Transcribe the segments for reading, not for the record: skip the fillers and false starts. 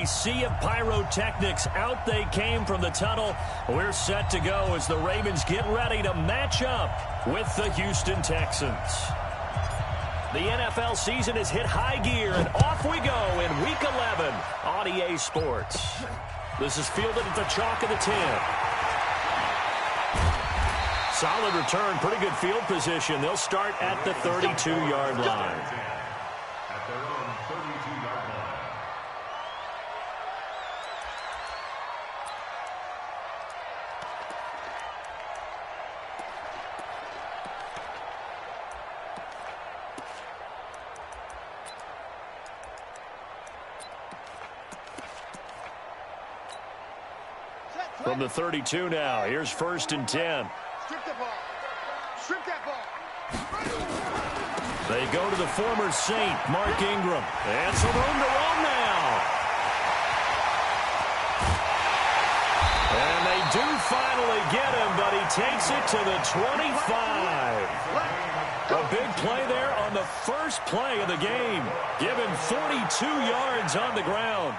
a sea of pyrotechnics. Out they came from the tunnel. We're set to go as the Ravens get ready to match up with the Houston Texans. The NFL season has hit high gear, and off we go in Week 11 on EA Sports. This is fielded at the chalk of the 10. Solid return, pretty good field position. They'll start at the 32-yard line. At their own 32-yard line. From the 32 now, here's 1st and 10. Strip the ball. Strip that ball. They go to the former Saint, Mark Ingram. And some room to roam now. And they do finally get him, but he takes it to the 25. A big play there on the first play of the game. Given 42 yards on the ground.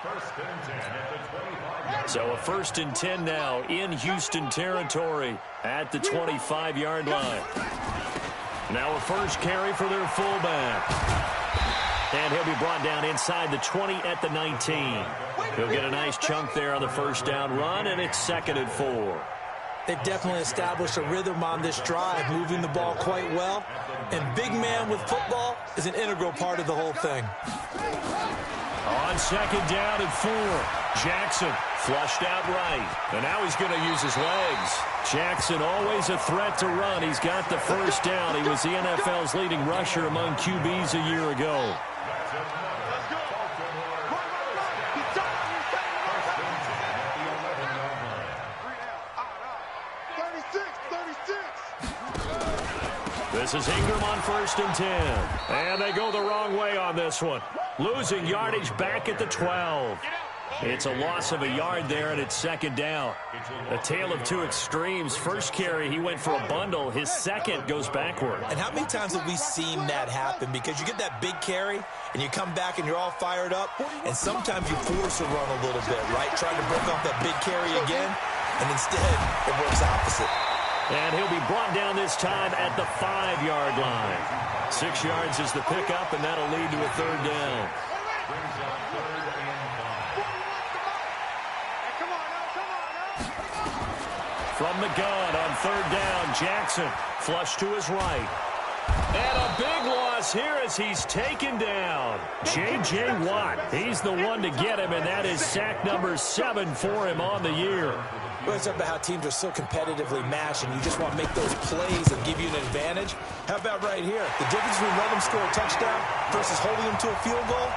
1st and 10 at the 25-yard. So a 1st and 10 now in Houston territory at the 25-yard line. Now a first carry for their fullback. And he'll be brought down inside the 20 at the 19. He'll get a nice chunk there on the first down run, and it's 2nd and 4. They've definitely established a rhythm on this drive, moving the ball quite well. And big man with football is an integral part of the whole thing. On 2nd down and 4. Jackson flushed out right. And now he's going to use his legs. Jackson always a threat to run. He's got the first down. He was the NFL's leading rusher among QBs a year ago. This is Ingram on 1st and 10. And they go the wrong way on this one. Losing yardage back at the 12. It's a loss of a yard there, and it's 2nd down. A tale of two extremes. First carry, he went for a bundle. His second goes backward. And how many times have we seen that happen? Because you get that big carry, and you come back, and you're all fired up, and sometimes you force a run a little bit, right? Trying to break off that big carry again, and instead it works opposite. And he'll be brought down this time at the 5-yard line. 6 yards is the pickup, and that'll lead to a 3rd down. From the gun on 3rd down, Jackson flush to his right. And a big loss here as he's taken down. J.J. Watt, he's the one to get him, and that is sack number 7 for him on the year. Well, it's about how teams are so competitively matched, and you just want to make those plays that give you an advantage. How about right here? The difference between letting him score a touchdown versus holding him to a field goal,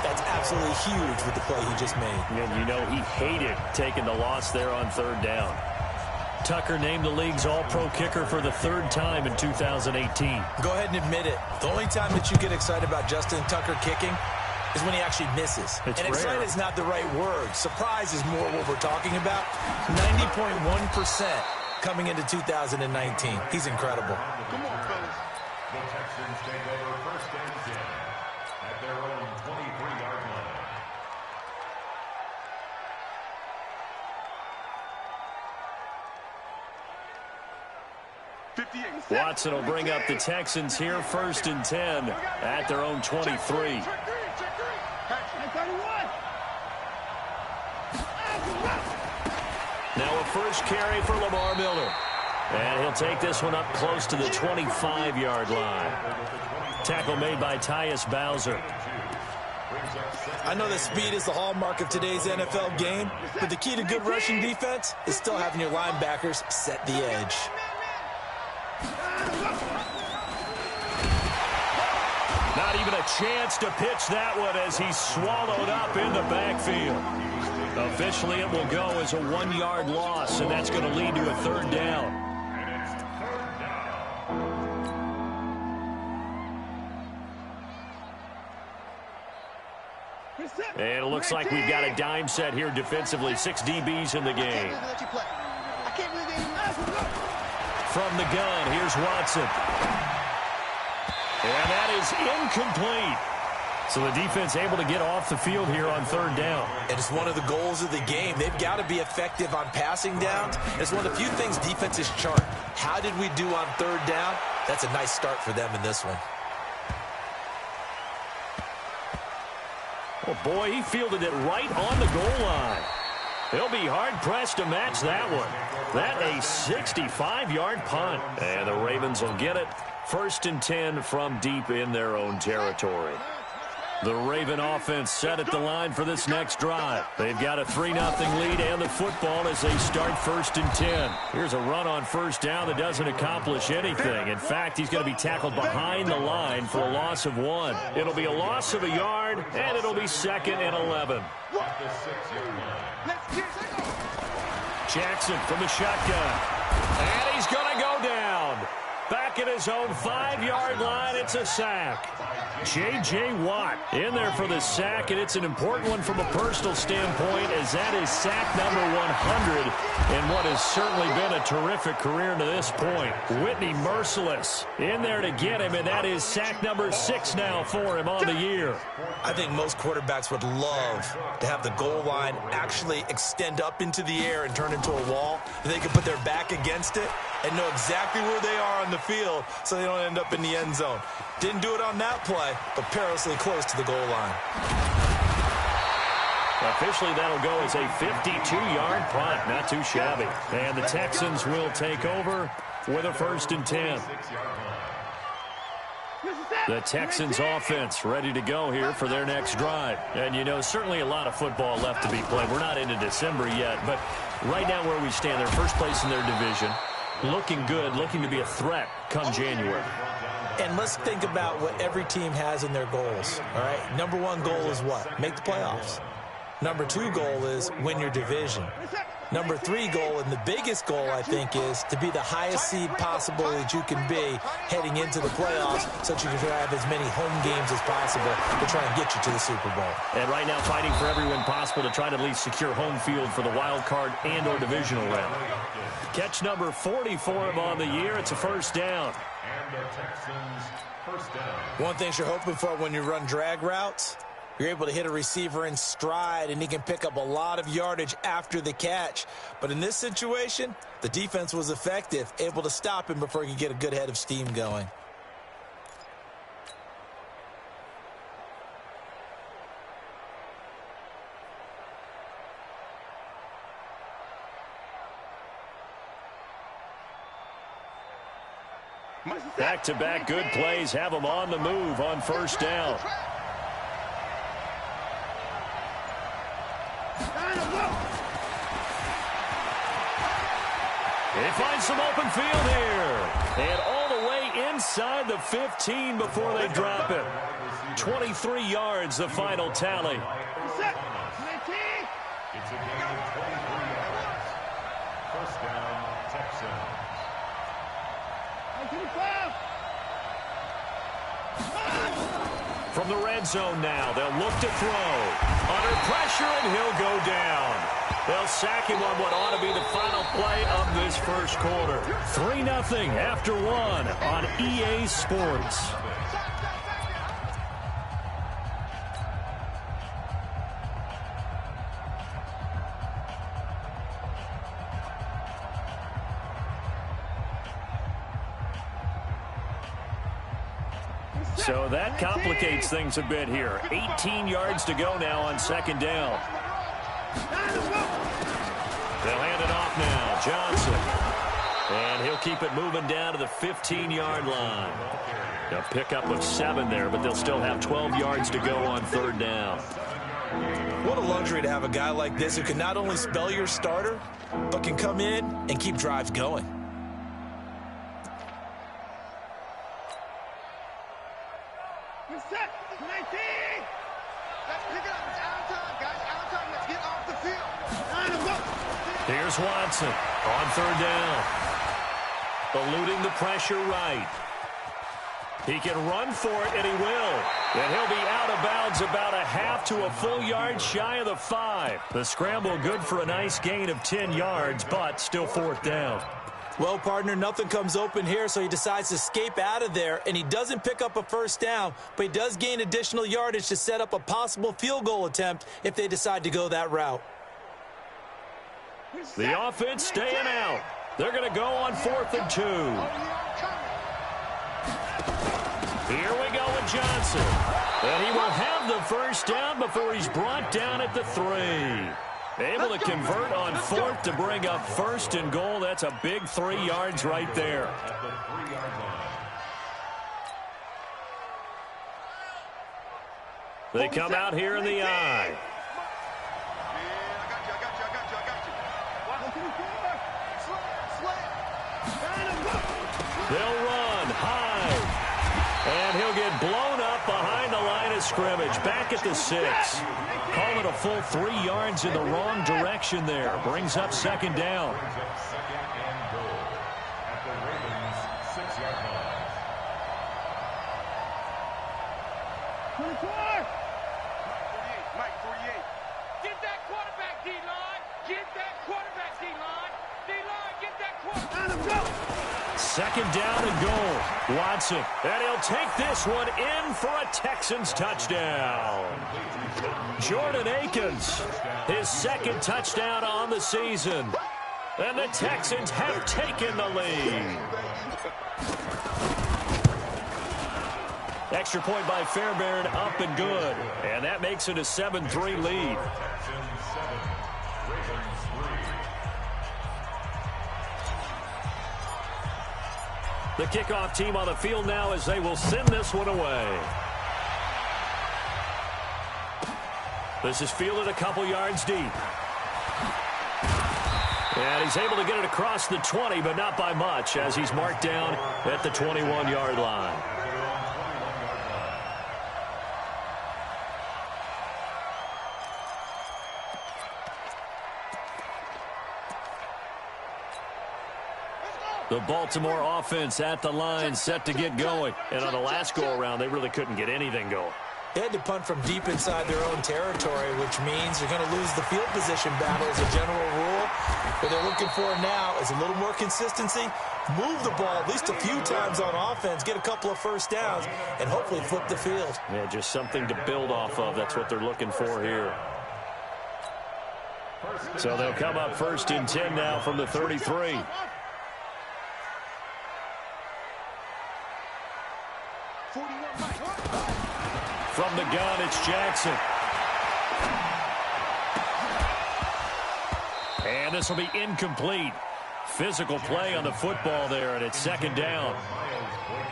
that's absolutely huge with the play he just made. And you know he hated taking the loss there on 3rd down. Tucker named the league's all-pro kicker for the 3rd time in 2018. Go ahead and admit it. The only time that you get excited about Justin Tucker kicking is when he actually misses. It's and rare. excited is not the right word. Surprise is more what we're talking about. 90.1% coming into 2019. He's incredible. Come on, fellas. The Texans take over 1st and 10 at their own 23-yard line. Watson will bring up the Texans here, 1st and 10 at their own 23. Now a first carry for Lamar Miller. And he'll take this one up close to the 25-yard line. Tackle made by Tyus Bowser. I know that speed is the hallmark of today's NFL game, but the key to good rushing defense is still having your linebackers set the edge. Not even a chance to pitch that one as he's swallowed up in the backfield. Officially, it will go as a 1-yard loss, and that's going to lead to a 3rd down. And it looks like we've got a dime set here defensively. 6 DBs in the game. From the gun, here's Watson. And that is incomplete. So the defense able to get off the field here on third down. And it's one of the goals of the game. They've got to be effective on passing downs. It's one of the few things defenses chart. How did we do on third down? That's a nice start for them in this one. Oh, boy, he fielded it right on the goal line. He'll be hard-pressed to match that one. That a 65-yard punt. And the Ravens will get it. 1st and 10 from deep in their own territory. The Raven offense set at the line for this next drive. They've got a 3-0 lead and the football as they start 1st and 10. Here's a run on first down that doesn't accomplish anything. In fact, he's going to be tackled behind the line for a loss of 1. It'll be a loss of a yard, and it'll be 2nd and 11. Jackson from the shotgun. And he's going to go down. Back at his own 5-yard line, it's a sack. J.J. Watt in there for the sack, and it's an important one from a personal standpoint as that is sack number 100 in what has certainly been a terrific career to this point. Whitney merciless in there to get him, and that is sack number 6 now for him on the year. I think most quarterbacks would love to have the goal line actually extend up into the air and turn into a wall. They can put their back against it and know exactly where they are on the field so they don't end up in the end zone. Didn't do it on that play, but perilously close to the goal line. Officially, that'll go as a 52-yard punt. Not too shabby. And the Texans will take over with a 1st and 10. The Texans offense ready to go here for their next drive. And, you know, certainly a lot of football left to be played. We're not into December yet, but right now where we stand, they're first place in their division. Looking good, looking to be a threat come January. And let's think about what every team has in their goals, all right? Number 1 goal is what? Make the playoffs. Number 2 goal is win your division. Number 3 goal, and the biggest goal, I think, is to be the highest seed possible that you can be heading into the playoffs so that you can have as many home games as possible to try and get you to the Super Bowl. And right now fighting for every win possible to try to at least secure home field for the wild card and or divisional round. Catch number 40 for him on the year. It's a 1st down. And the Texans, 1st down. One thing you're hoping for when you run drag routes, you're able to hit a receiver in stride, and he can pick up a lot of yardage after the catch. But in this situation, the defense was effective, able to stop him before he could get a good head of steam going. Back-to-back good plays have them on the move on 1st down. They find some open field here. And all the way inside the 15 before they drop it. 23 yards, the final tally. It's a gain of 23 yards. 1st down, Texans. From the red zone now, they'll look to throw. Under pressure, and he'll go down. They'll sack him on what ought to be the final play of this 1st quarter. 3-0 after 1 on EA Sports. So that complicates things a bit here. 18 yards to go now on 2nd down. They'll hand it off now. Johnson. And he'll keep it moving down to the 15-yard line. A pickup of 7 there, but they'll still have 12 yards to go on 3rd down. What a luxury to have a guy like this who can not only spell your starter, but can come in and keep drives going. Here's Watson on 3rd down. Eluding the pressure right. He can run for it, and he will. And he'll be out of bounds about a half to a full yard shy of the 5. The scramble good for a nice gain of 10 yards, but still 4th down. Well, partner, nothing comes open here, so he decides to escape out of there, and he doesn't pick up a first down, but he does gain additional yardage to set up a possible field goal attempt if they decide to go that route. The offense staying out. They're going to go on 4th and 2. Here we go with Johnson. And he will have the first down before he's brought down at the 3. Able to convert on 4th to bring up 1st and goal. That's a big 3 yards right there. They come out here in the I. They'll run high. And he'll get blown up behind the line of scrimmage. Back at the 6. Call it a full 3 yards in the wrong direction there. Brings up 2nd down. Mike, 48. Get that quarterback, D-line. Get that quarterback, D-line. D-line, get that quarterback. 2nd down and goal. Watson. And he'll take this one in for a Texans touchdown. Jordan Akins, his 2nd touchdown on the season. And the Texans have taken the lead. Extra point by Fairbairn, up and good. And that makes it a 7-3 lead. The kickoff team on the field now as they will send this one away. This is fielded a couple yards deep. And he's able to get it across the 20, but not by much, as he's marked down at the 21-yard line. The Baltimore offense at the line, set to get going. And on the last go-around, they really couldn't get anything going. They had to punt from deep inside their own territory, which means you're going to lose the field position battle as a general rule. What they're looking for now is a little more consistency, move the ball at least a few times on offense, get a couple of first downs, and hopefully flip the field. Yeah, just something to build off of. That's what they're looking for here. So they'll come up 1st and 10 now from the 33. From the gun, it's Jackson. And this will be incomplete. Physical play on the football there, and it's 2nd down.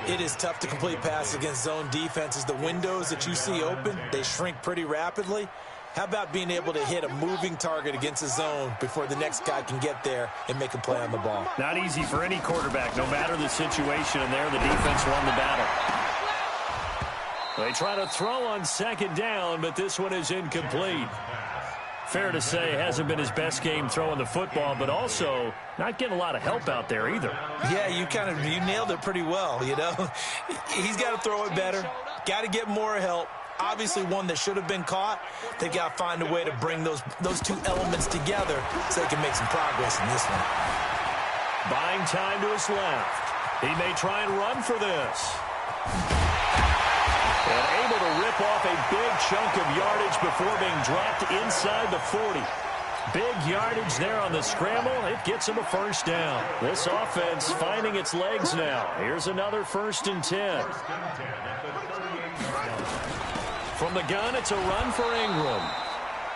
It is tough to complete passes against zone defenses. The windows that you see open, they shrink pretty rapidly. How about being able to hit a moving target against a zone before the next guy can get there and make a play on the ball? Not easy for any quarterback, no matter the situation, and there the defense won the battle. They try to throw on 2nd down, but this one is incomplete. Fair to say, hasn't been his best game throwing the football, but also not getting a lot of help out there either. Yeah, you nailed it pretty well, you know. He's got to throw it better, got to get more help. Obviously one that should have been caught. They've got to find a way to bring those two elements together so they can make some progress in this one. Buying time to his left. He may try and run for this. And able to rip off a big chunk of yardage before being dropped inside the 40. Big yardage there on the scramble. It gets him a first down. This offense finding its legs now. Here's another 1st and 10. From the gun, it's a run for Ingram.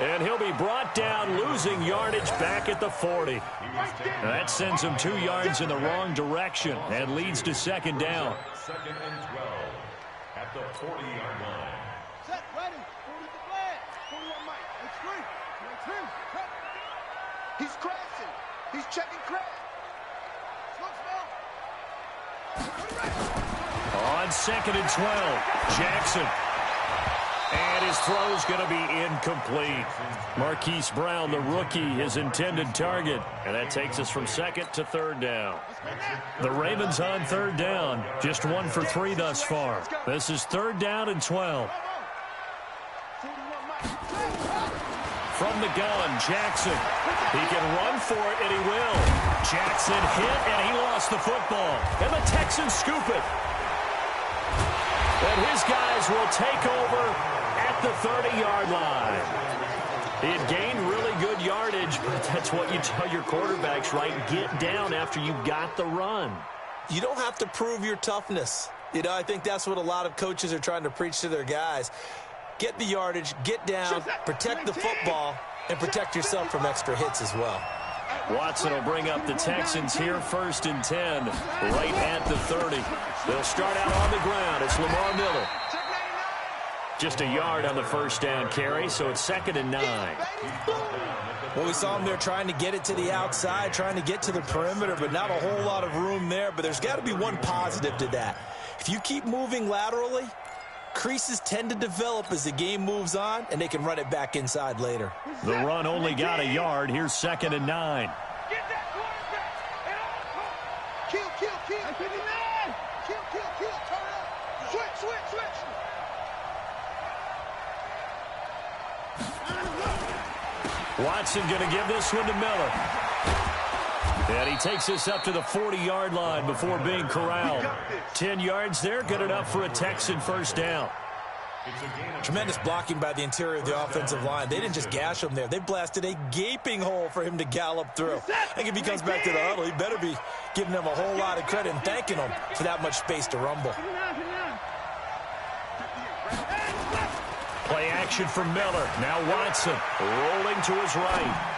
And he'll be brought down, losing yardage back at the 40. That sends him 2 yards in the wrong direction and leads to 2nd down. 2nd and 12 at the 40-yard line. Set, ready. 40 the flag. 41 Mike. It's free. It's him. He's crashing. He's checking crash. On 2nd and 12, Jackson. And his throw's going to be incomplete. Marquise Brown, the rookie, his intended target. And that takes us from 2nd to 3rd down. The Ravens on 3rd down. Just 1 for 3 thus far. This is 3rd down and 12. From the gun, Jackson. He can run for it, and he will. Jackson hit, and he lost the football. And the Texans scoop it. And his guys will take over at the 30-yard line. He had gained really good yardage, but that's what you tell your quarterbacks, right? Get down after you got the run. You don't have to prove your toughness. You know, I think that's what a lot of coaches are trying to preach to their guys. Get the yardage, get down, protect the football, and protect yourself from extra hits as well. Watson will bring up the Texans here, 1st and 10, right at the 30. They'll start out on the ground. It's Lamar Miller. Just a yard on the first down carry, so it's 2nd and 9. Well, we saw him there trying to get it to the outside, trying to get to the perimeter, but not a whole lot of room there. But there's got to be one positive to that. If you keep moving laterally, creases tend to develop as the game moves on, and they can run it back inside later. The run only got a yard. Here's 2nd and 9. Get that quarterback. Kill. Kill. Turn up. Switch. Watson going to give this one to Miller. And he takes this up to the 40-yard line before being corralled. 10 yards there, good enough for a Texan first down. Tremendous blocking by the interior of the offensive line. They didn't just gash him there. They blasted a gaping hole for him to gallop through. I think if he comes back to the huddle, he better be giving them a whole lot of credit and thanking them for that much space to rumble. Play action from Miller. Now Watson rolling to his right.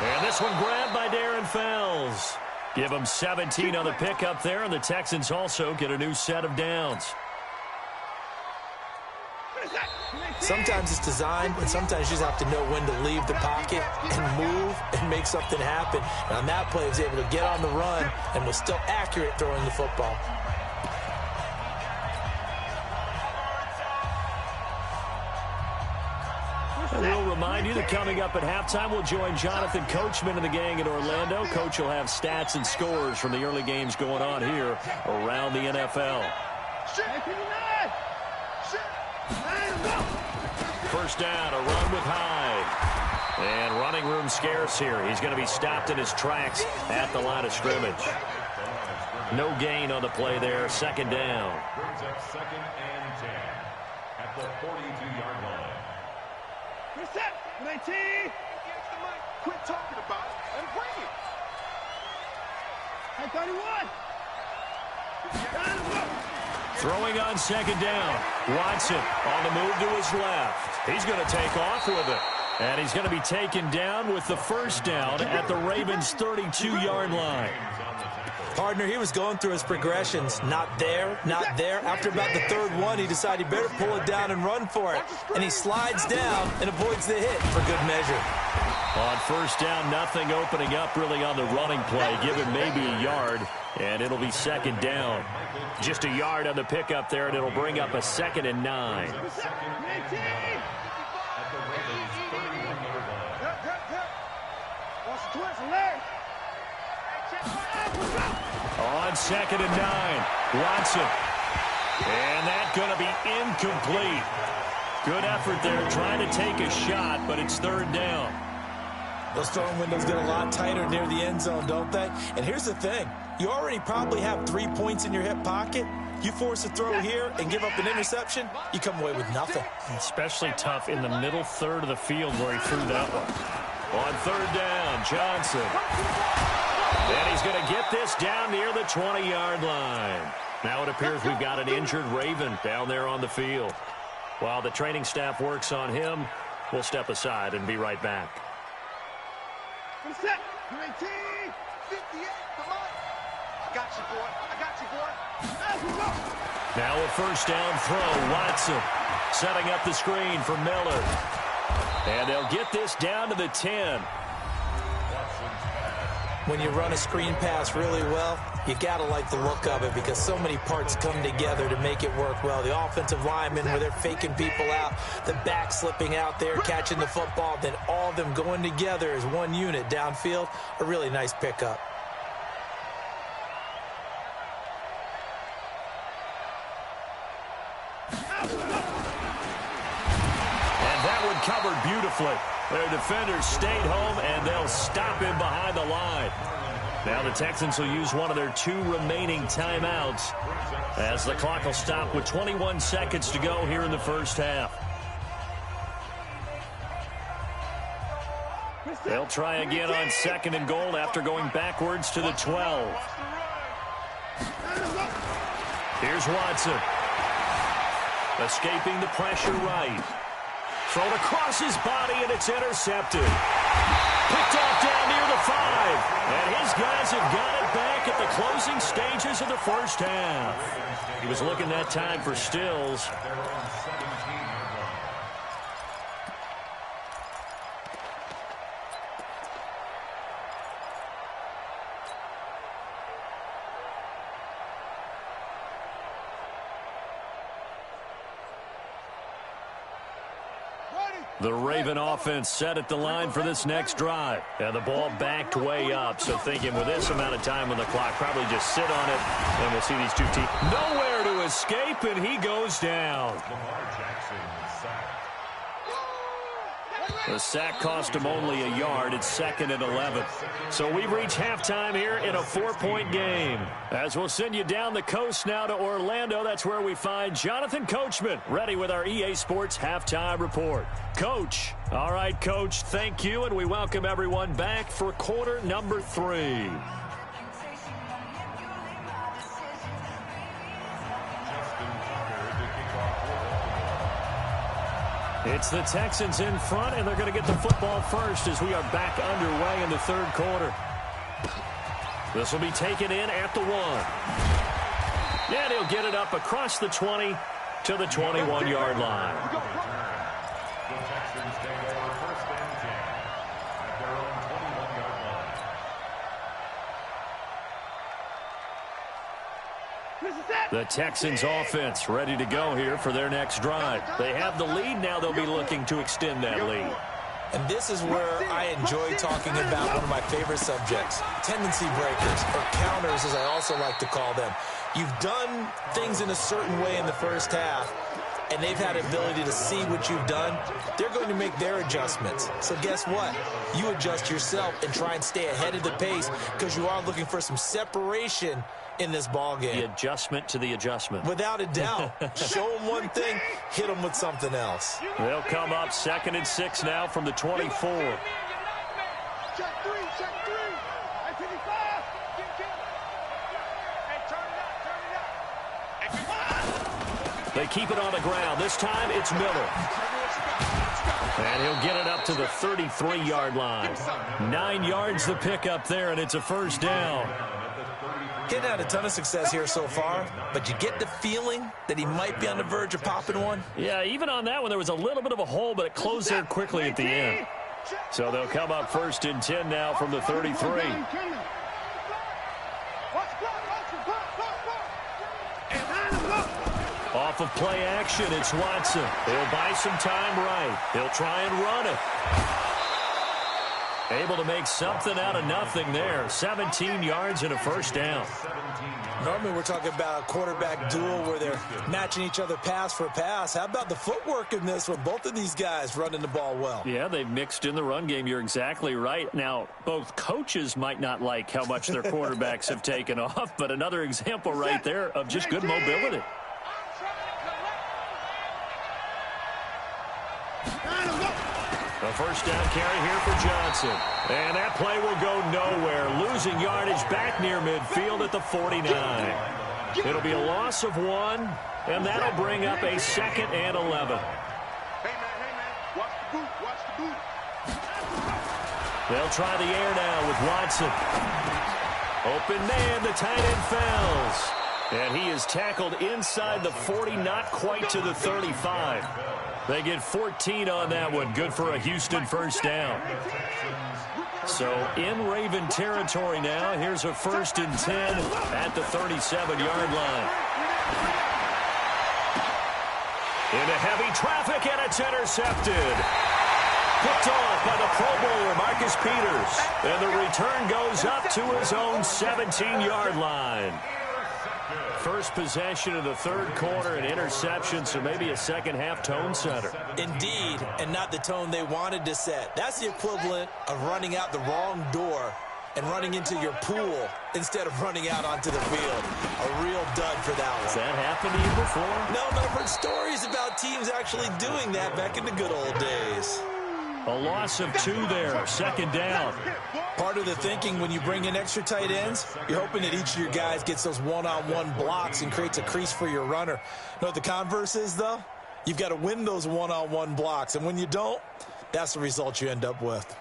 And this one grabbed by Darren Fells. Give him 17 on the pickup there, and the Texans also get a new set of downs. Sometimes it's designed, and sometimes you just have to know when to leave the pocket and move and make something happen. And on that play, he was able to get on the run and was still accurate throwing the football. And we'll remind you that coming up at halftime, we'll join Jonathan Coachman and the gang in Orlando. Coach will have stats and scores from the early games going on here around the NFL. First down, a run with Hyde. And running room scarce here. He's going to be stopped in his tracks at the line of scrimmage. No gain on the play there. 2nd down. Brings up 2nd and 10 at the 42-yard line. Reset. 19. Quit talking about it and bring it. At 31. Throwing on 2nd down. Watson on the move to his left. He's going to take off with it. And he's going to be taken down with the first down at the Ravens' 32-yard line. Partner, he was going through his progressions. Not there, not there. After about the 3rd one, he decided he better pull it down and run for it. And he slides down and avoids the hit for good measure. On first down, nothing opening up really on the running play. Give him maybe a yard, and it'll be 2nd down. Just a yard on the pickup there, and it'll bring up a 2nd and 9. On 2nd and 9, Watson. And that's going to be incomplete. Good effort there, trying to take a shot, but it's 3rd down. Those throwing windows get a lot tighter near the end zone, don't they? And here's the thing. You already probably have 3 points in your hip pocket. You force a throw here and give up an interception, you come away with nothing. Especially tough in the middle third of the field where he threw that one. On 3rd down, Johnson. And he's going to get this down near the 20-yard line. Now it appears we've got an injured Raven down there on the field. While the training staff works on him, we'll step aside and be right back. Set. 19. 58. Come on. I got you, boy. Now a first down throw. Watson setting up the screen for Miller. And they'll get this down to the 10. When you run a screen pass really well, you got to like the look of it because so many parts come together to make it work well. The offensive linemen where they're faking people out, the back slipping out there, catching the football, then all of them going together as one unit downfield. A really nice pickup. And that one covered beautifully beautifully. Their defenders stayed home, and they'll stop him behind the line. Now the Texans will use one of their 2 remaining timeouts as the clock will stop with 21 seconds to go here in the first half. They'll try again on 2nd and goal after going backwards to the 12. Here's Watson. Escaping the pressure right. Thrown across his body, and it's intercepted. Picked off down near the 5. And his guys have got it back at the closing stages of the first half. He was looking that time for Stills. The Raven offense set at the line for this next drive. And the ball backed way up. So thinking with this amount of time on the clock, probably just sit on it. And we'll see these two teams. Nowhere to escape, and he goes down. The sack cost him only a yard. It's 2nd and 11. So we've reached halftime here in a 4-point game. As we'll send you down the coast now to Orlando, that's where we find Jonathan Coachman, ready with our EA Sports Halftime Report. Coach. All right, Coach, thank you, and we welcome everyone back for quarter number 3. It's the Texans in front, and they're going to get the football first as we are back underway in the 3rd quarter. This will be taken in at the 1. And he'll get it up across the 20 to the 21-yard line. The Texans take over 1st and 10 at their own 21-yard line. The Texans offense ready to go here for their next drive. They have the lead. Now they'll be looking to extend that lead. And this is where I enjoy talking about one of my favorite subjects, tendency breakers, or counters as I also like to call them. You've done things in a certain way in the first half, and they've had the ability to see what you've done. They're going to make their adjustments. So guess what? You adjust yourself and try and stay ahead of the pace because you are looking for some separation in this ball game. The adjustment to the adjustment. Without a doubt. Show them one thing, hit them with something else. They'll come up 2nd and 6 now from the 24. Check 3, check 3. Hey, 55. Hey, turn it up. They keep it on the ground. This time it's Miller. And he'll get it up to the 33-yard line. 9 yards the pickup there, and it's a first down. Getting had a ton of success here so far, but you get the feeling that he might be on the verge of popping one. Yeah, even on that one, there was a little bit of a hole, but it closed there quickly at the end. So they'll come up 1st and 10 now from the 33. Off of play action, it's Watson. He'll buy some time right. He'll try and run it. Able to make something out of nothing there. 17 yards and a first down. Normally we're talking about a quarterback duel where they're matching each other pass for pass. How about the footwork in this with both of these guys running the ball well? Yeah, they've mixed in the run game. You're exactly right. Now, both coaches might not like how much their quarterbacks have taken off, but another example right there of just good mobility. A first down carry here for Johnson. And that play will go nowhere. Losing yardage back near midfield at the 49. It'll be a loss of 1, and that'll bring up a 2nd and 11. Hey, man, watch the boot, watch the boot. They'll try the air now with Watson. Open man, the tight end falls. And he is tackled inside the 40, not quite to the 35. They get 14 on that one. Good for a Houston first down. So in Raven territory now. Here's a 1st and 10 at the 37-yard line. Into heavy traffic, and it's intercepted. Picked off by the Pro Bowler, Marcus Peters. And the return goes up to his own 17-yard line. First possession of the third quarter, an interception, so maybe a second-half tone setter. Indeed, and not the tone they wanted to set. That's the equivalent of running out the wrong door and running into your pool instead of running out onto the field. A real dud for that one. Has that happened to you before? No, but I've heard stories about teams actually doing that back in the good old days. A loss of 2 there, second down. Part of the thinking when you bring in extra tight ends, you're hoping that each of your guys gets those one-on-one blocks and creates a crease for your runner. You know what the converse is, though? You've got to win those one-on-one blocks, and when you don't, that's the result you end up with.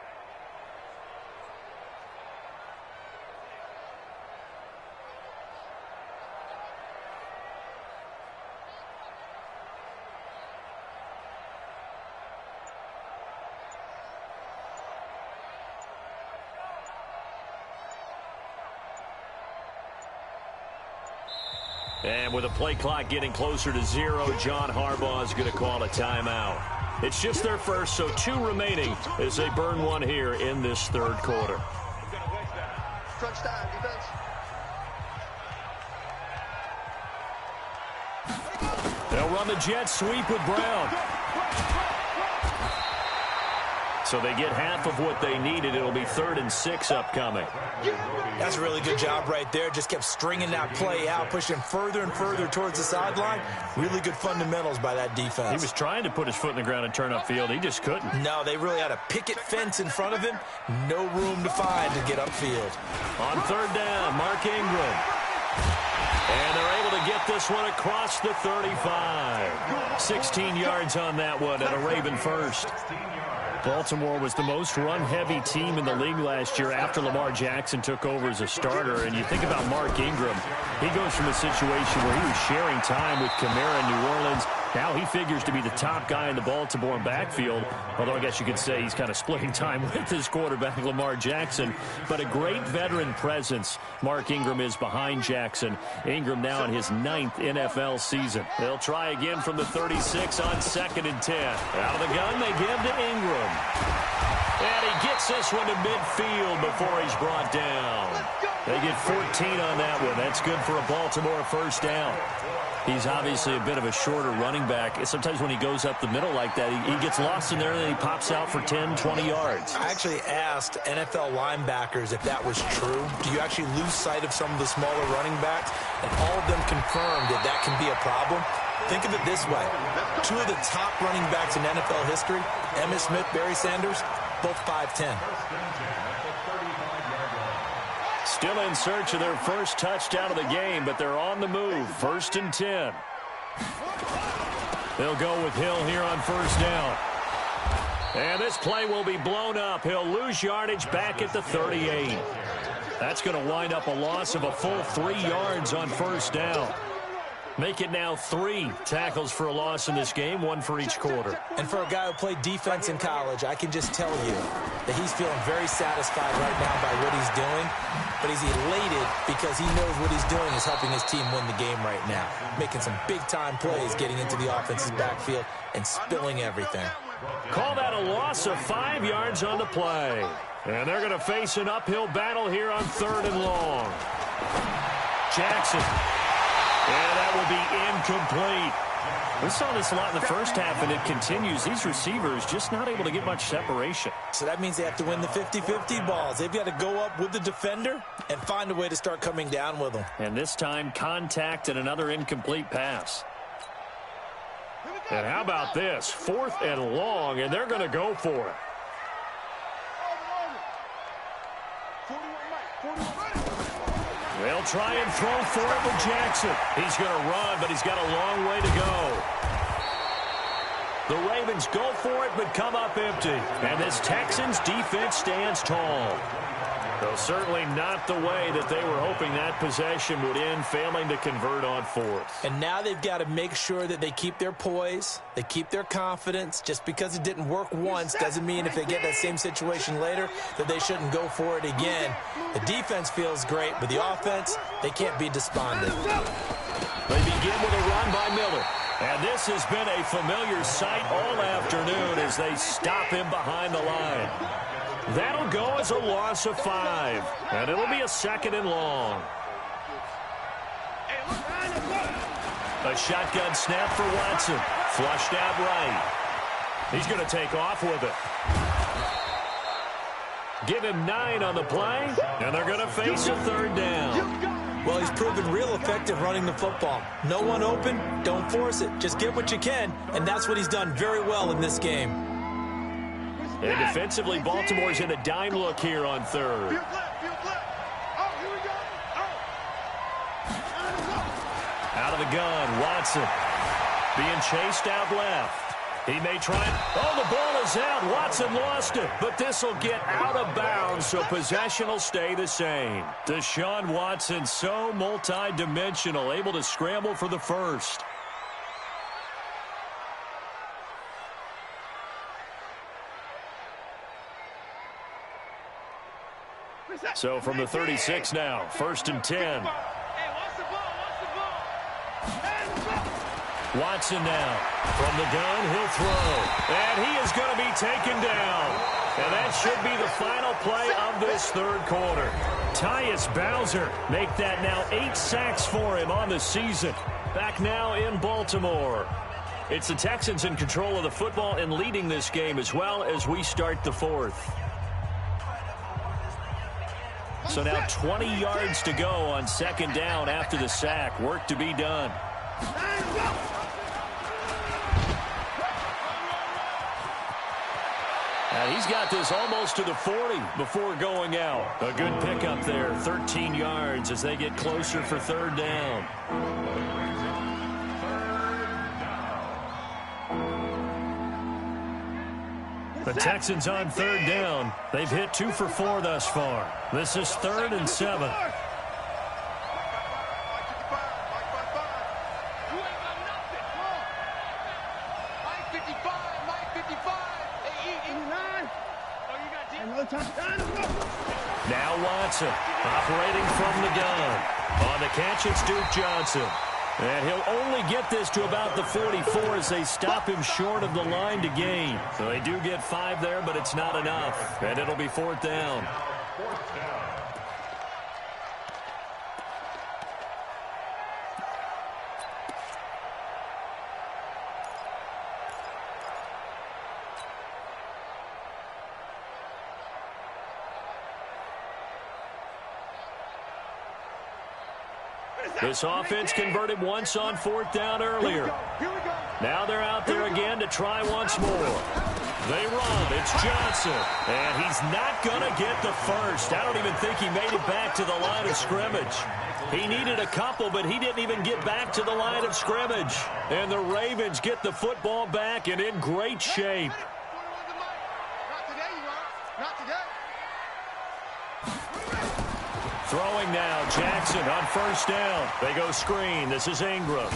And with the play clock getting closer to 0, John Harbaugh is going to call a timeout. It's just their first, so 2 remaining as they burn 1 here in this third quarter. Crunch time, defense. They'll run the jet sweep with Brown. So they get half of what they needed. It'll be 3rd and 6 upcoming. That's a really good job right there. Just kept stringing that play out, pushing further and further towards the sideline. Really good fundamentals by that defense. He was trying to put his foot in the ground and turn upfield. He just couldn't. No, they really had a picket fence in front of him. No room to find to get upfield. On 3rd down, Mark Ingram. And they're able to get this one across the 35. 16 yards on that one and a Raven first. Baltimore was the most run-heavy team in the league last year after Lamar Jackson took over as a starter. And you think about Mark Ingram, he goes from a situation where he was sharing time with Kamara in New Orleans. Now he figures to be the top guy in the Baltimore backfield, although I guess you could say he's kind of splitting time with his quarterback, Lamar Jackson. But a great veteran presence Mark Ingram is behind Jackson. Ingram now in his 9th NFL season. They'll try again from the 36 on 2nd and 10. Out of the gun, they give to Ingram. And he gets this one to midfield before he's brought down. They get 14 on that one. That's good for a Baltimore first down. He's obviously a bit of a shorter running back. Sometimes when he goes up the middle like that, he gets lost in there and then he pops out for 10, 20 yards. I actually asked NFL linebackers if that was true. Do you actually lose sight of some of the smaller running backs? And all of them confirmed that that can be a problem. Think of it this way. 2 of the top running backs in NFL history, Emmitt Smith, Barry Sanders, both 5'10". Still in search of their first touchdown of the game, but they're on the move. 1st and 10. They'll go with Hill here on 1st down. And this play will be blown up. He'll lose yardage back at the 38. That's going to wind up a loss of a full 3 yards on 1st down. Make it now 3 tackles for a loss in this game, 1 for each quarter. And for a guy who played defense in college, I can just tell you that he's feeling very satisfied right now by what he's doing. But he's elated because he knows what he's doing is helping his team win the game right now. Making some big-time plays, getting into the offense's backfield, and spilling everything. Call that a loss of 5 yards on the play. And they're going to face an uphill battle here on 3rd and long. Jackson. And that will be incomplete. We saw this a lot in the first half, and it continues. These receivers just not able to get much separation. So that means they have to win the 50-50 balls. They've got to go up with the defender and find a way to start coming down with them. And this time, contact and another incomplete pass. And how about this? 4th and long, and they're going to go for it. They'll try and throw for it with Jackson. He's going to run, but he's got a long way to go. The Ravens go for it, but come up empty. And this Texans defense stands tall. Though certainly not the way that they were hoping that possession would end, failing to convert on 4th. And now they've got to make sure that they keep their poise, they keep their confidence. Just because it didn't work once doesn't mean if they get that same situation later that they shouldn't go for it again. The defense feels great, but the offense, they can't be despondent. They begin with a run by Miller. And this has been a familiar sight all afternoon as they stop him behind the line. That'll go as a loss of 5. And it'll be a 2nd and long. A shotgun snap for Watson. Flushed out right. He's going to take off with it. Give him 9 on the play, and they're going to face a third down. Well, he's proven real effective running the football. No one open, don't force it. Just get what you can, and that's what he's done very well in this game. And defensively, Baltimore's in a dime look here on third. Out of the gun, Watson being chased out left. He may try it. Oh, the ball is out. Watson lost it, but this will get out of bounds, so possession will stay the same. Deshaun Watson, so multi-dimensional, able to scramble for the first. So from the 36 now, 1st and 10. Watson now. From the gun, he'll throw. And he is going to be taken down. And that should be the final play of this third quarter. Tyus Bowser make that now 8 sacks for him on the season. Back now in Baltimore. It's the Texans in control of the football and leading this game as well as we start the fourth. So now 20 yards to go on 2nd down after the sack. Work to be done. And he's got this almost to the 40 before going out. A good pickup there, 13 yards as they get closer for 3rd down. The Texans on 3rd down. They've hit 2 for 4 thus far. This is 3rd and 7. Now Watson operating from the gun. On the catch, it's Duke Johnson. And he'll only get this to about the 44 as they stop him short of the line to gain. So they do get 5 there, but it's not enough. And it'll be 4th down. This offense converted once on 4th down earlier. Now they're out there again to try once more. They run. It's Johnson. And he's not going to get the first. I don't even think he made it back to the line of scrimmage. He needed a couple, but he didn't even get back to the line of scrimmage. And the Ravens get the football back and in great shape. Throwing now, Jackson on 1st down. They go screen. This is Ingram.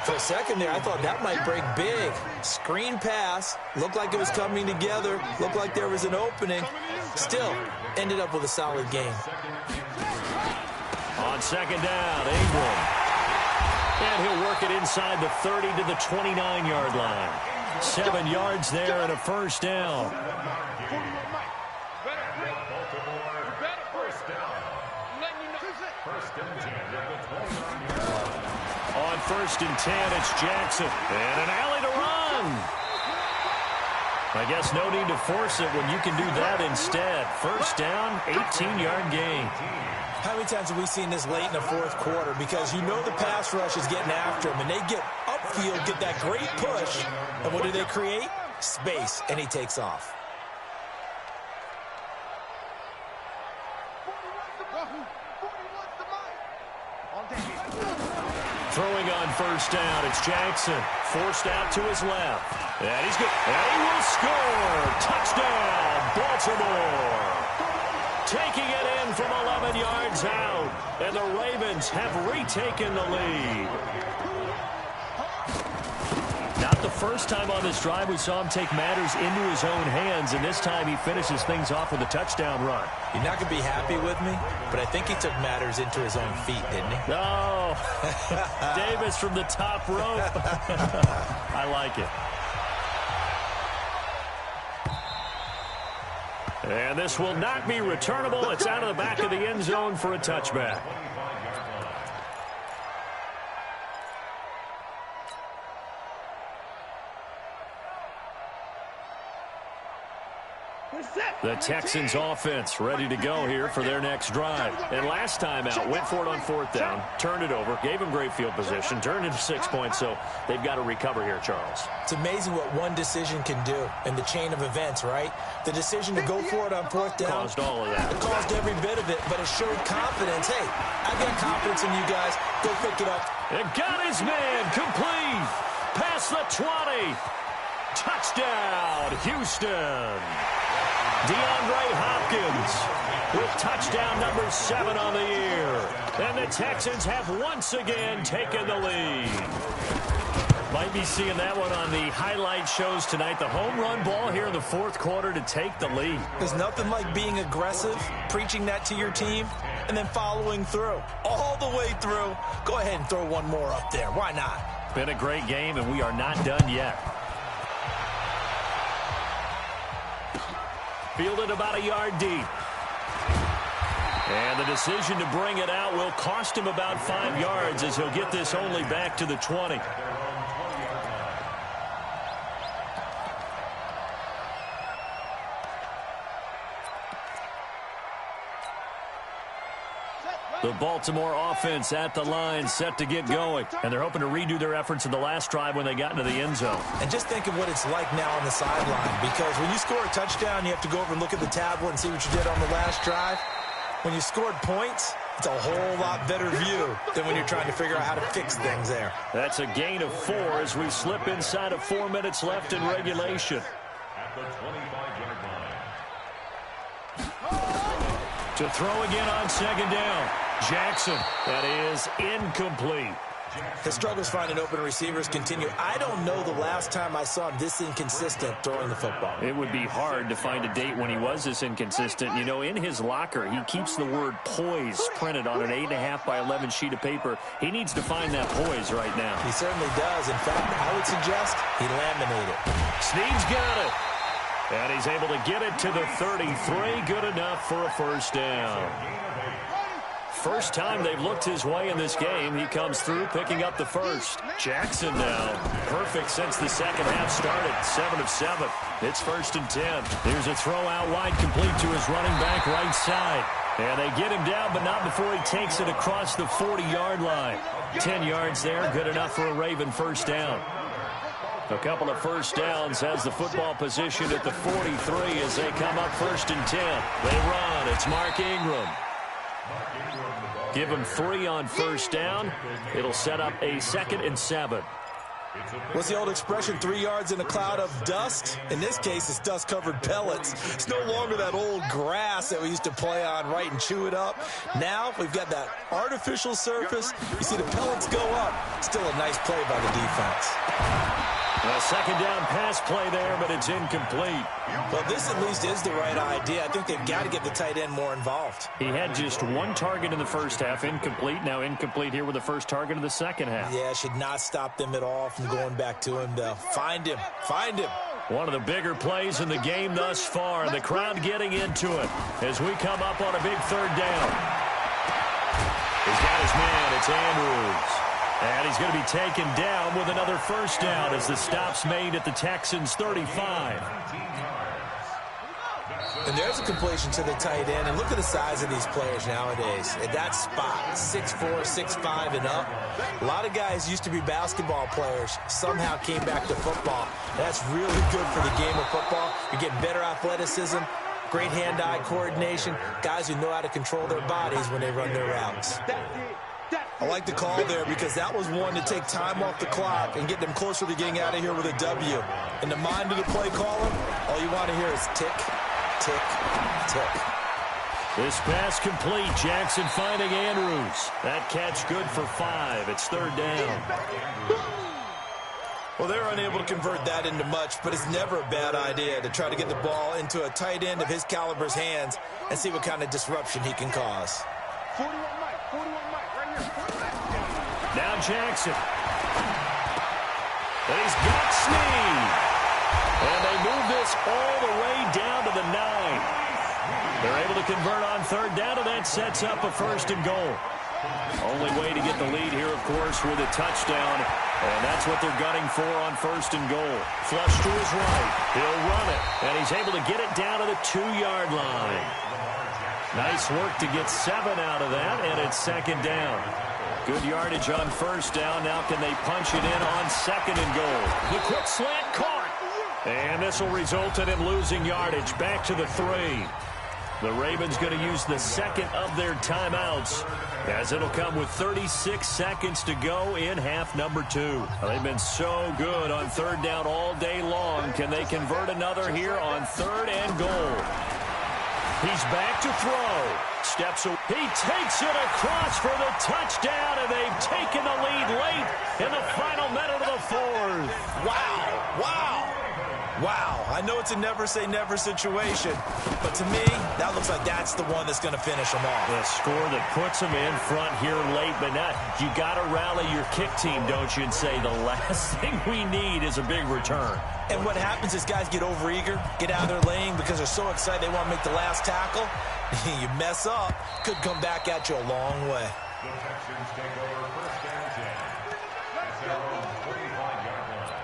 For a second there, I thought that might break big. Screen pass. Looked like it was coming together. Looked like there was an opening. Still, ended up with a solid game. On 2nd down, Ingram. And he'll work it inside the 30 to the 29-yard line. 7 yards there and a 1st down. On 1st and 10, it's Jackson. And an alley to run. I guess no need to force it when you can do that instead. 1st down, 18-yard gain. How many times have we seen this late in the 4th quarter? Because you know the pass rush is getting after him, and they get upfield, get that great push. And what do they create? Space, and he takes off. Throwing on 1st down, it's Jackson. Forced out to his left. And he's good. And he will score. Touchdown, Baltimore. Taking it in from 11 yards out. And the Ravens have retaken the lead. Not the first time on this drive we saw him take matters into his own hands, and this time he finishes things off with a touchdown run. You're not going to be happy with me, but I think he took matters into his own feet, didn't he? Oh, Davis from the top rope. I like it. And this will not be returnable. It's out of the back of the end zone for a touchback. The Texans offense ready to go here for their next drive. And last time out, went for it on fourth down, turned it over, gave them great field position, turned into 6 points, so they've got to recover here, Charles. It's amazing what one decision can do in the chain of events, right? The decision to go for it on fourth down caused all of that. It caused every bit of it, but it showed confidence. Hey, I've got confidence in you guys. Go pick it up. It got his man complete. Past the 20. Touchdown, Houston. DeAndre Hopkins with touchdown number 7 on the year. And the Texans have once again taken the lead. Might be seeing that one on the highlight shows tonight. The home run ball here in the fourth quarter to take the lead. There's nothing like being aggressive, preaching that to your team, and then following through. All the way through. Go ahead and throw one more up there. Why not? Been a great game, and we are not done yet. Fielded about a yard deep. And the decision to bring it out will cost him about 5 yards as he'll get this only back to the 20. The Baltimore offense at the line, set to get going. And they're hoping to redo their efforts in the last drive when they got into the end zone. And just think of what it's like now on the sideline. Because when you score a touchdown, you have to go over and look at the tablet and see what you did on the last drive. When you scored points, it's a whole lot better view than when you're trying to figure out how to fix things there. That's a gain of 4 as we slip inside of 4 minutes left in regulation. At the 25-yard line. To throw again on second down. Jackson, that is incomplete. His struggles finding open receivers continue. I don't know the last time I saw him this inconsistent throwing the football. It would be hard to find a date when he was this inconsistent. You know, in his locker, he keeps the word poise printed on an 8.5 by 11 sheet of paper. He needs to find that poise right now. He certainly does. In fact, I would suggest he laminated. Snead's got it. And he's able to get it to the 33. Good enough for a first down. First time they've looked his way in this game. He comes through picking up the first. Jackson now perfect since the second half started. 7 of 7. It's 1st and 10. Here's a throw out wide complete to his running back right side. And they get him down, but not before he takes it across the 40-yard line. 10 yards there. Good enough for a Raven first down. A couple of first downs has the football position at the 43 as they come up 1st and 10. They run. It's Mark Ingram. Give him 3 on first down. It'll set up a 2nd and 7. What's the old expression, 3 yards in a cloud of dust? In this case, it's dust-covered pellets. It's no longer that old grass that we used to play on, right, and chew it up. Now, we've got that artificial surface. You see the pellets go up. Still a nice play by the defense. A second down pass play there, but it's incomplete. Well, this at least is the right idea. I think they've got to get the tight end more involved. He had just 1 target in the first half, incomplete. Now incomplete here with the first target of the second half. Yeah, should not stop them at all from going back to him, though. Find him. Find him. One of the bigger plays in the game thus far. The crowd getting into it as we come up on a big 3rd down. He's got his man. It's Andrews. And he's going to be taken down with another first down as the stop's made at the Texans' 35. And there's a completion to the tight end. And look at the size of these players nowadays. At that spot, 6'4", 6'5", and up. A lot of guys used to be basketball players, somehow came back to football. That's really good for the game of football. You're getting better athleticism, great hand-eye coordination, guys who know how to control their bodies when they run their routes. I like the call there because that was one to take time off the clock and get them closer to getting out of here with a W. In the mind of the play caller, all you want to hear is tick, tick, tick. This pass complete. Jackson finding Andrews. That catch good for 5. It's 3rd down. Well, they're unable to convert that into much, but it's never a bad idea to try to get the ball into a tight end of his caliber's hands and see what kind of disruption he can cause. 41 Mike, right here. Now Jackson. And he's got Snead. And they move this all the way down to the 9. to convert on third down, and that sets up a 1st and goal. Only way to get the lead here, of course, with a touchdown. And that's what they're gunning for on 1st and goal. Flush to his right. He'll run it. And he's able to get it down to the 2-yard line. Nice work to get 7 out of that, and it's 2nd down. Good yardage on 1st down. Now can they punch it in on 2nd and goal? The quick slant caught. And this will result in him losing yardage. Back to the 3. The Ravens going to use the 2nd of their timeouts, as it'll come with 36 seconds to go in half number 2. They've been so good on 3rd down all day long. Can they convert another here on 3rd and goal? He's back to throw. Steps away. He takes it across for the touchdown, and they've taken the lead late in the final minute of the 4th. Wow. Wow. Wow, I know it's a never-say-never situation, but to me, that looks like that's the one that's going to finish them off. The score that puts them in front here late, but not. You got to rally your kick team, don't you, and say the last thing we need is a big return. And what happens is guys get overeager, get out of their lane because they're so excited they want to make the last tackle. You mess up, could come back at you a long way. The Texans take over 1st and 10 at their own 45-yard line.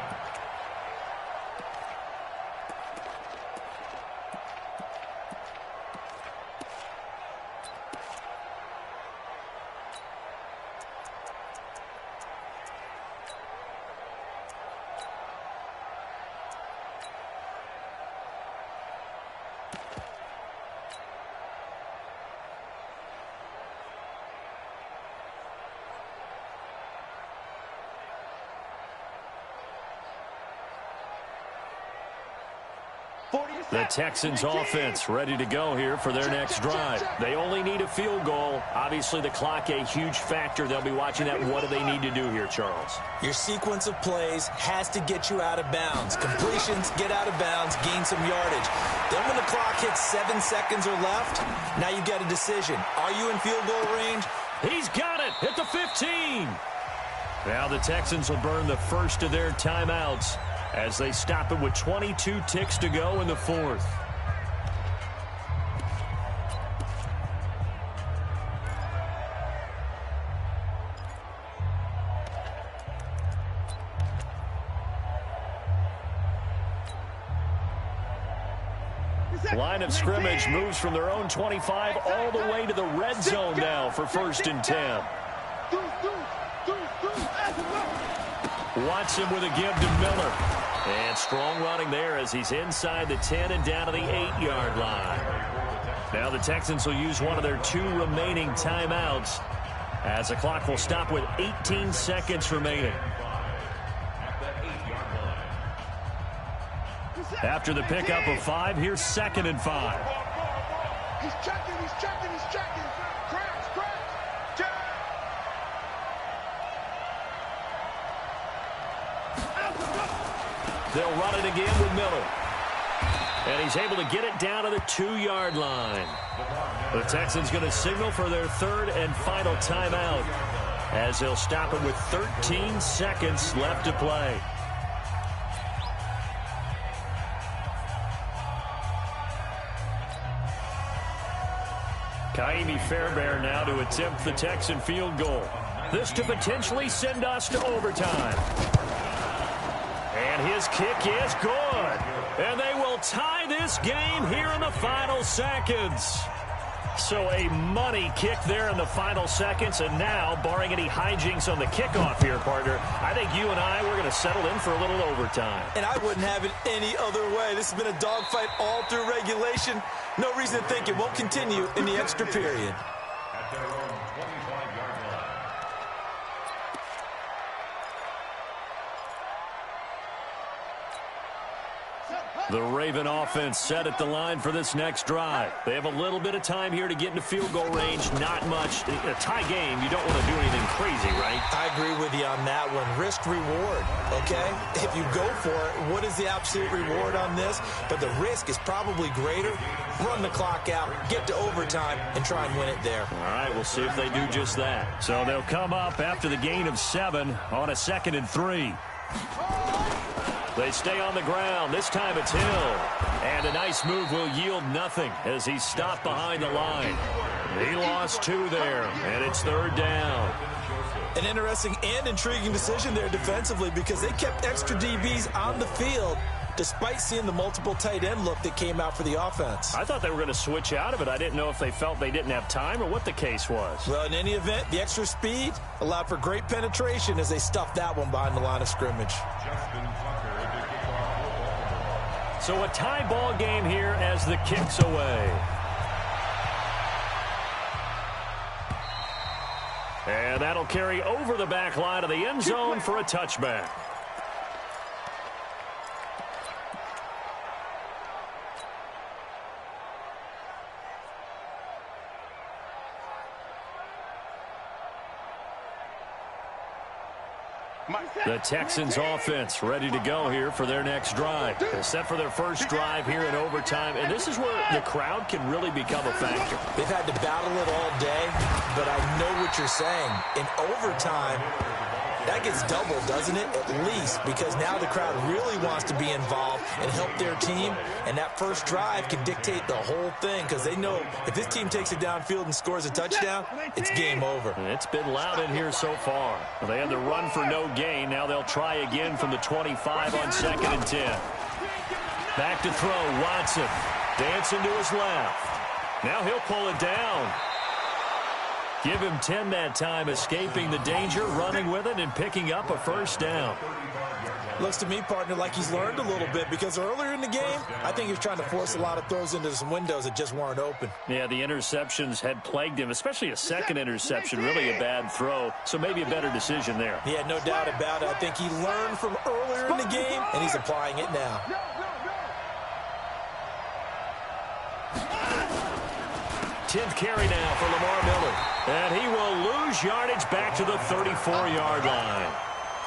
The Texans offense ready to go here for their next drive. They only need a field goal. Obviously, the clock a huge factor. They'll be watching that. What do they need to do here, Charles? Your sequence of plays has to get you out of bounds. Completions, get out of bounds, gain some yardage. Then when the clock hits 7 seconds or left, now you get a decision. Are you in field goal range? He's got it at the 15. Now the Texans will burn the 1st of their timeouts as they stop it with 22 ticks to go in the 4th. Line of scrimmage moves from their own 25 all the way to the red zone now for 1st and 10. Watson with a give to Miller. And strong running there as he's inside the 10 and down to the 8-yard line. Now the Texans will use one of their 2 remaining timeouts as the clock will stop with 18 seconds remaining. After the pickup of 5, here's 2nd and 5. He's checking. Crash. Check. They'll run it again with Miller. And he's able to get it down to the 2-yard line. The Texans going to signal for their 3rd and final timeout as they'll stop it with 13 seconds left to play. Kaimi Fairbairn now to attempt the Texan field goal. This to potentially send us to overtime. And his kick is good. And they will tie this game here in the final seconds. So a money kick there in the final seconds. And now, barring any hijinks on the kickoff here, partner, I think you and I, we're going to settle in for a little overtime. And I wouldn't have it any other way. This has been a dogfight all through regulation. No reason to think it won't continue in the extra period. At their own 25-yard line. The Raven offense set at the line for this next drive. They have a little bit of time here to get into field goal range. Not much. A tie game, you don't want to do anything crazy, right? I agree with you on that one. Risk reward, okay? If you go for it, what is the absolute reward on this? But the risk is probably greater. Run the clock out, get to overtime, and try and win it there. All right, we'll see if they do just that. So they'll come up after the gain of 7 on a 2nd and 3. They stay on the ground. This time it's Hill. And a nice move will yield nothing as he's stopped behind the line. He lost 2 there, and it's 3rd down. An interesting and intriguing decision there defensively because they kept extra DBs on the field despite seeing the multiple tight end look that came out for the offense. I thought they were going to switch out of it. I didn't know if they felt they didn't have time or what the case was. Well, in any event, the extra speed allowed for great penetration as they stuffed that one behind the line of scrimmage. So a tie ball game here as the kick's away. And that'll carry over the back line of the end zone for a touchback. The Texans offense ready to go here for their next drive. They're set for their first drive here in overtime, and this is where the crowd can really become a factor. They've had to battle it all day, but I know what you're saying. In overtime, that gets doubled, doesn't it? At least, because now the crowd really wants to be involved and help their team, and that first drive can dictate the whole thing because they know if this team takes it downfield and scores a touchdown, it's game over. It's been loud in here so far. They had the run for no gain. Now they'll try again from the 25 on 2nd and 10. Back to throw, Watson. Dancing to his left. Now he'll pull it down. Give him 10 that time, escaping the danger, running with it, and picking up a first down. Looks to me, partner, like he's learned a little bit because earlier in the game, I think he was trying to force a lot of throws into some windows that just weren't open. Yeah, the interceptions had plagued him, especially a second interception, really a bad throw, so maybe a better decision there. Yeah, no doubt about it. I think he learned from earlier in the game, and he's applying it now. 10th carry now for Lamar Miller. And he will lose yardage back to the 34-yard line.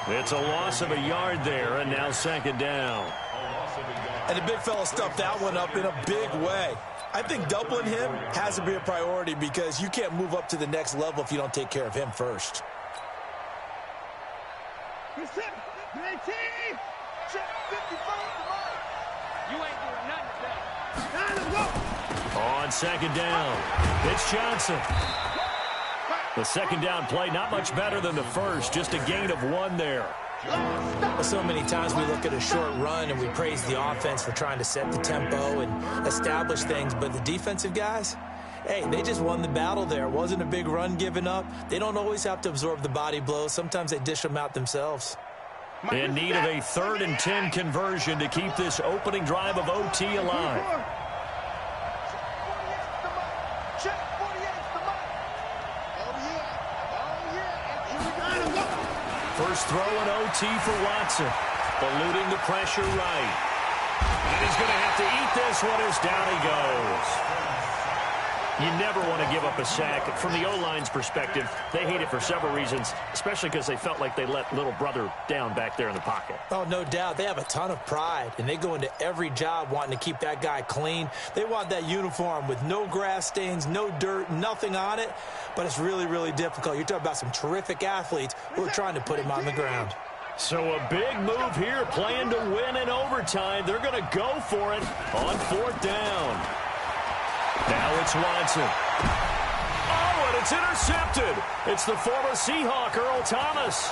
It's a loss of a yard there, and now 2nd down. And the big fella stuffed that one up in a big way. I think doubling him has to be a priority because you can't move up to the next level if you don't take care of him first. You ain't doing nothing today. Now let's go. On 2nd down, it's Johnson. The 2nd down play, not much better than the first, just a gain of 1 there. So many times we look at a short run and we praise the offense for trying to set the tempo and establish things, but the defensive guys, hey, they just won the battle there. It wasn't a big run given up. They don't always have to absorb the body blows. Sometimes they dish them out themselves. In need of a 3rd and 10 conversion to keep this opening drive of OT alive. First throw in OT for Watson. Eluding the pressure right. And he's going to have to eat this one as down he goes. You never want to give up a sack. From the O-line's perspective, they hate it for several reasons, especially because they felt like they let little brother down back there in the pocket. Oh, no doubt. They have a ton of pride, and they go into every job wanting to keep that guy clean. They want that uniform with no grass stains, no dirt, nothing on it, but it's really, really difficult. You're talking about some terrific athletes who are trying to put him on the ground. So a big move here, playing to win in overtime. They're going to go for it on 4th down. Now it's Watson. Oh, and it's intercepted. It's the former Seahawk, Earl Thomas.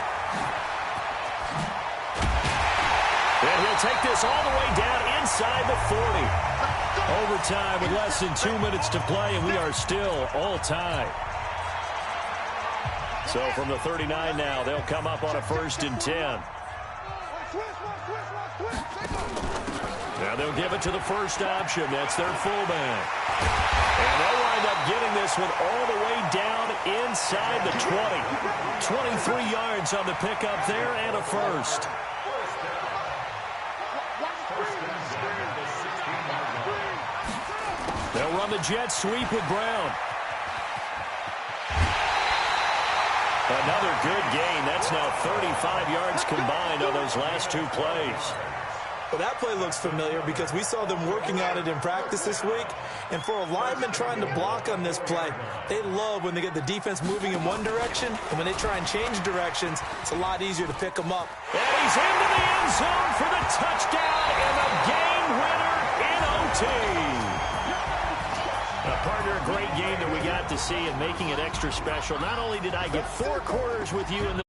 And he'll take this all the way down inside the 40. Overtime with less than 2 minutes to play, and we are still all tied. So from the 39 now, they'll come up on a 1st and 10. Now they'll give it to the first option. That's their fullback. And they'll wind up getting this one all the way down inside the 20. 23 yards on the pickup there and a first. They'll run the jet sweep with Brown. Another good gain. That's now 35 yards combined on those last 2 plays. Well, that play looks familiar because we saw them working on it in practice this week. And for a lineman trying to block on this play, they love when they get the defense moving in one direction, and when they try and change directions, it's a lot easier to pick them up. And he's into the end zone for the touchdown and the game winner in OT. Partner, a great game that we got to see and making it extra special. Not only did I get 4 quarters with you in the